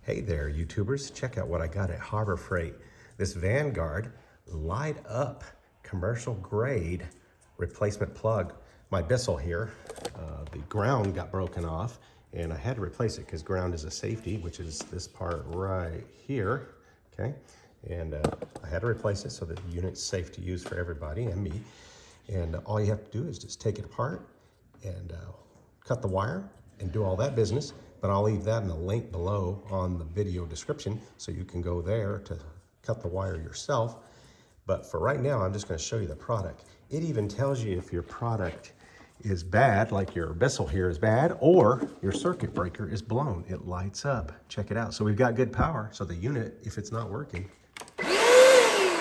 Hey there, YouTubers. Check out what I got at Harbor Freight. This Vanguard light up commercial grade replacement plug. My Bissell here, the ground got broken off and I had to replace it because ground is a safety, which is this part right here, okay? And I had to replace it so that the unit's safe to use for everybody and me. And all you have to do is just take it apart and cut the wire and do all that business. But I'll leave that in the link below on the video description so you can go there to cut the wire yourself. But for right now, I'm just going to show you the product. It even tells you if your product is bad, like your Bissell here is bad, or your circuit breaker is blown. It lights up. Check it out. So we've got good power. So the unit, if it's not working,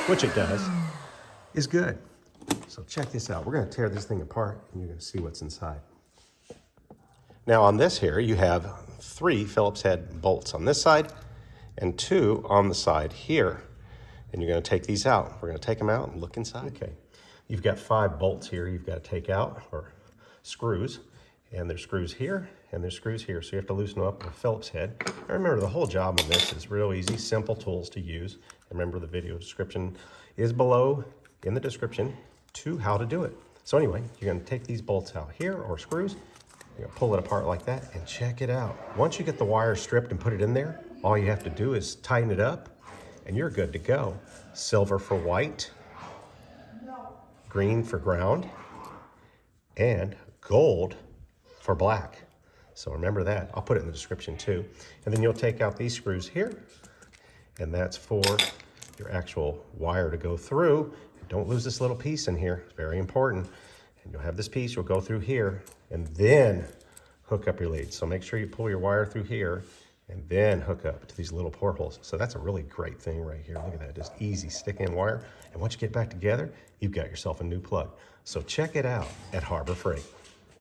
which it does, is good. So check this out. We're going to tear this thing apart and you're going to see what's inside. Now on this here, you have 3 Phillips head bolts on this side and 2 on the side here. And you're going to take these out. We're going to take them out and look inside. Okay, you've got 5 bolts here you've got to take out, or screws. And there's screws here and there's screws here. So you have to loosen them up with a Phillips head. And remember, the whole job on this is real easy, simple tools to use. And remember, the video description is below in the description to how to do it. So anyway, you're going to take these bolts out here, or screws. You're gonna pull it apart like that and check it out. Once you get the wire stripped and put it in there, all you have to do is tighten it up and you're good to go. Silver for white, green for ground, and gold for black. So remember that. I'll put it in the description too. And then you'll take out these screws here, and that's for your actual wire to go through. Don't lose this little piece in here. It's very important. And you'll have this piece, you'll go through here, and then hook up your lead. So make sure you pull your wire through here and then hook up to these little portholes. So that's a really great thing right here. Look at that, just easy stick-in wire. And once you get back together, you've got yourself a new plug. So check it out at Harbor Freight.